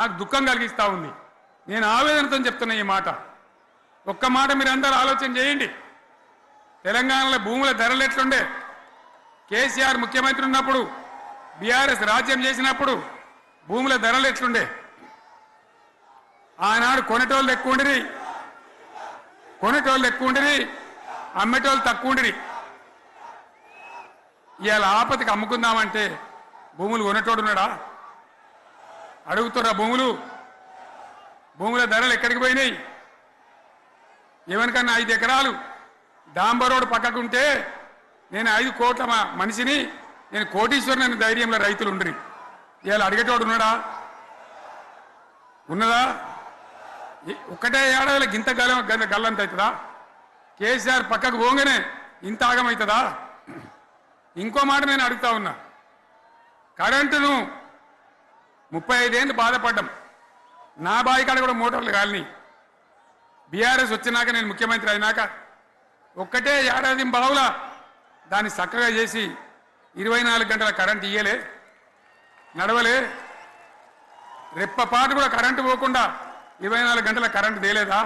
నాకు దుఃఖం కలిగిస్తూ ఉంది. నేను ఆవేదనతో చెప్తున్నా ఈ మాట. ఒక్క మాట మీరందరూ ఆలోచన చేయండి. తెలంగాణలో భూముల ధరలు ఎట్లుండే? కేసీఆర్ ముఖ్యమంత్రి ఉన్నప్పుడు, బీఆర్ఎస్ రాజ్యం చేసినప్పుడు భూముల ధరలు ఎట్లుండే? ఆనాడు కొనేటోళ్ళు ఎక్కువ ఉండిరి, అమ్మేటోళ్ళు తక్కువ ఉండిరి. ఇవాళ ఆపతికి అమ్ముకుందామంటే భూములు కొనేటోడున్నాడా? అడుగుతున్నా భూముల ధరలు ఎక్కడికి పోయినాయి? ఎవరికన్నా 5 ఎకరాలు డాంబర్ రోడ్ పక్కకుంటే నేను 5 కోట్ల మనిషిని, నేను కోటీశ్వరుని అనే ధైర్యంలో రైతులు ఉండరు. ఇవాళ అడిగేటోడు ఉన్నాడా? ఉన్నదా? ఒక్కటే ఏడాదిలో గింత గల్లంత అవుతుందా? కేసీఆర్ పక్కకు పోగానే ఇంత ఆగమవుతుందా? ఇంకో మాట నేను అడుగుతా ఉన్నా. కరెంటును 35 ఏళ్ళు బాధపడ్డాం. నా బావి కాడ కూడా మోటార్లు కాలినాయి. బీఆర్ఎస్ వచ్చినాక, నేను ముఖ్యమంత్రి అయినాక ఒక్కటే ఏడాది బావులా దాన్ని చక్కగా చేసి 24 గంటల కరెంటు ఇయ్యలే, నడవలే. రెప్పపాటు కూడా కరెంటు పోకుండా 24 గంటల కరెంటు తేలేదా?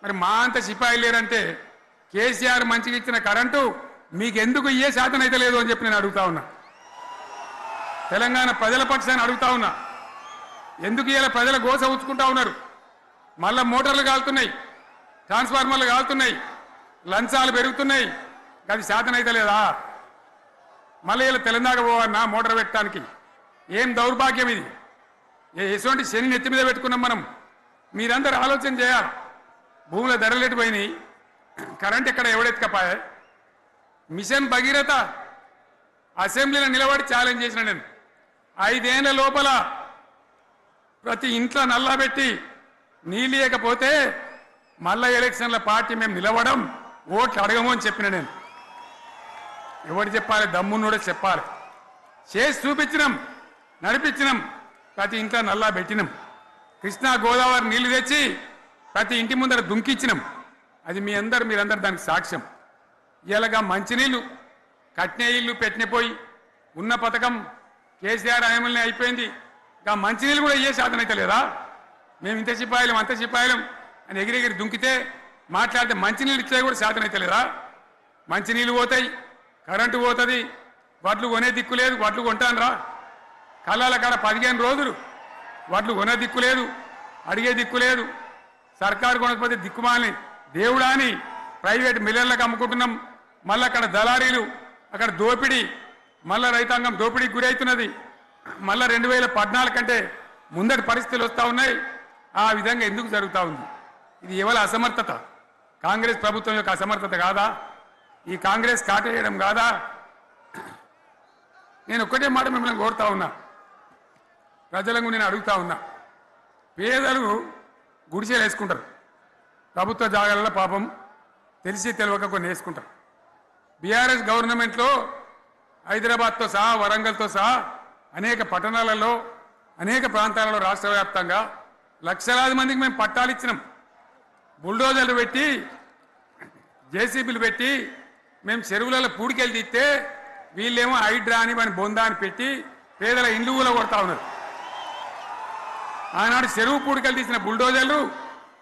మరి మా అంత సిపాయి లేరంటే కేసీఆర్ మంచిగా ఇచ్చిన కరెంటు మీకెందుకు ఇయ్యే శాతం అయితే లేదు అని చెప్పి నేను అడుగుతా ఉన్నా. తెలంగాణ ప్రజల పక్షాన్ని అడుగుతా ఉన్నా. ఎందుకు ఇలా ప్రజల గోస ఉంచుకుంటా ఉన్నారు? మళ్ళా మోటార్లు కాలుతున్నాయి, ట్రాన్స్ఫార్మర్లు కాలుతున్నాయి, లంచాలు పెరుగుతున్నాయి. అది శాతం అయితే లేదా? మళ్ళీ ఇలా తెలంగాణ పోవన్నా మోటార్ పెట్టడానికి? ఏం దౌర్భాగ్యం ఇది! ఎటువంటి శని నెత్తి మీద పెట్టుకున్నాం మనం. మీరందరూ ఆలోచన చేయాలి. భూముల ధరలు ఎటుపోయినాయి, కరెంట్ ఎక్కడ ఎవడెత్తుకపోయా? మిషన్ భగీరథ అసెంబ్లీలో నిలబడి ఛాలెంజ్ చేసిన నేను. 5 ఏళ్ల లోపల ప్రతి ఇంట్లో నల్లా పెట్టి నీళ్ళు ఇవ్వకపోతే మళ్ళా ఎలక్షన్ల పార్టీ మేము నిలవడం, ఓట్లు అడగము అని చెప్పిన నేను. ఎవరు చెప్పాలి? దమ్మున్నోడే చెప్పాలి. చేసి చూపించినాం, నడిపించినాం. ప్రతి ఇంట్లో నల్లా పెట్టినాం. కృష్ణా గోదావరి నీళ్లు తెచ్చి ప్రతి ఇంటి ముందర దుంకిచ్చినాం. అది మీరందరూ దానికి సాక్ష్యం. ఇలాగా మంచినీళ్ళు కట్నే ఇల్లు పెట్టినపోయి ఉన్న పథకం కేసీఆర్ హయాంలోనే అయిపోయింది. ఇంకా మంచినీళ్ళు కూడా ఏ శాతం అయితే లేదా? మేము ఇంత సిపాయిలం అంత సిపాయిలం అని ఎగిరెగిరి దుంకితే మాట్లాడితే మంచినీళ్ళు ఇచ్చే కూడా శాతం అయితే లేదా? మంచినీళ్ళు పోతాయి, కరెంటు పోతుంది, వడ్లు కొనే దిక్కు లేదు. వడ్లు కొంటాను రా, కళ్ళాల కాడ 15 రోజులు వడ్లు కొనే దిక్కు లేదు, అడిగే దిక్కు లేదు. సర్కారు కొనకపోతే దిక్కుమాలని దేవుడా అని ప్రైవేట్ మిల్లర్లకు అమ్ముకుంటున్నాం. మళ్ళీ అక్కడ దళారీలు, అక్కడ దోపిడీ, మళ్ళీ రైతాంగం దోపిడీకి గురవుతున్నది. మళ్ళీ 2014 కంటే ముందటి పరిస్థితులు వస్తూ ఉన్నాయి. ఆ విధంగా ఎందుకు జరుగుతూ ఉంది? ఇది ఎవరి అసమర్థత? కాంగ్రెస్ ప్రభుత్వం యొక్క అసమర్థత కాదా? ఈ కాంగ్రెస్ కాటేయడం కాదా? నేను ఒక్కటే మాట మిమ్మల్ని కోరుతా ఉన్నా, ప్రజలకు నేను అడుగుతా ఉన్నా. పేదలు గుడిసెలు వేసుకుంటారు, ప్రభుత్వ జాగాలలో పాపం తెలిసి తెలియక కొన్ని వేసుకుంటారు. బీఆర్ఎస్ గవర్నమెంట్లో హైదరాబాద్తో సహా, వరంగల్తో సహా అనేక పట్టణాలలో, అనేక ప్రాంతాలలో రాష్ట్ర వ్యాప్తంగా లక్షలాది మందికి మేము పట్టాలు ఇచ్చినాం. బుల్డోజర్లు పెట్టి, జేసీబీలు పెట్టి మేము చెరువులలో పూడికెళ్ళి తీస్తే వీళ్ళేమో హైడ్రా అని మన బొందా అని పెట్టి పేదల ఇండ్లు కూడా కొడతా ఉన్నారు. ఆనాడు చెరువు పూడికెళ్ళి తీసిన బుల్డోజర్లు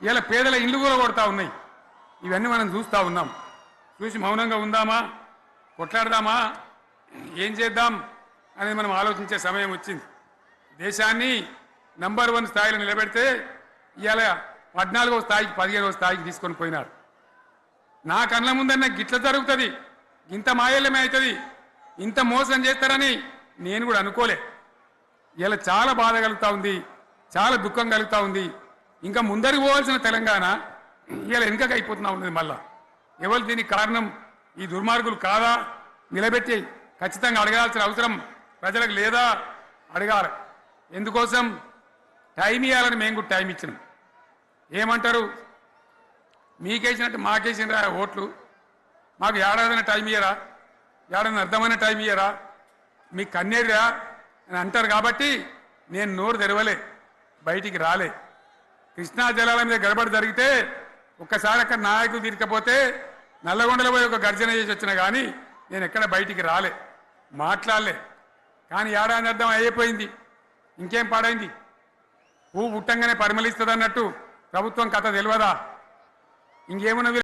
ఇలా పేదల ఇండ్లు కూడా కొడతా ఉన్నాయి. ఇవన్నీ మనం చూస్తూ ఉన్నాం. చూసి మౌనంగా ఉందామా, కొట్లాడదామా, ఏం చేద్దాం అనేది మనం ఆలోచించే సమయం వచ్చింది. దేశాన్ని నంబర్ 1 స్థాయిలో నిలబెడితే ఇవాళ 14వ స్థాయికి 15వ స్థాయికి తీసుకొని పోయినారు. నా కళ్ళ ముందన్న గిట్ల జరుగుతుంది, ఇంత మాయల్యమే అవుతుంది, ఇంత మోసం చేస్తారని నేను కూడా అనుకోలే. ఇలా చాలా బాధ కలుగుతూ ఉంది, చాలా దుఃఖం కలుగుతూ ఉంది. ఇంకా ముందరికి పోవాల్సిన తెలంగాణ ఇలా వెనుకకి అయిపోతున్నా ఉన్నది. మళ్ళా ఎవరు దీనికి కారణం? ఈ దుర్మార్గులు కాదా? నిలబెట్టి ఖచ్చితంగా అడగాల్సిన అవసరం ప్రజలకు లేదా? అడగాలి. ఎందుకోసం? టైం ఇవ్వాలని మేము కూడా టైం ఇచ్చినాం. ఏమంటారు? మీకేసినట్టు మాకేసినరా ఓట్లు, మాకు ఏడాదైనా టైం ఇయ్యరా, ఏడాది అర్థమైన టైం ఇయ్యరా, మీకు కన్నేరురా అని అంటారు. కాబట్టి నేను నోరు తెరవలే, బయటికి రాలే. కృష్ణా జలాల మీద గడబడి జరిగితే ఒక్కసారి అక్కడ నాయకులు తీరకపోతే నల్లగొండలో పోయి ఒక గర్జన చేసి వచ్చినా కానీ నేను ఎక్కడ బయటికి రాలే, మాట్లాడలే. కానీ ఏడాది అర్థం అయిపోయింది, ఇంకేం పాడైంది? పువ్వు పుట్టంగానే పరిమళిస్తుంది అన్నట్టు ప్రభుత్వం కథ తెలియదా? ఇంకేమున్నది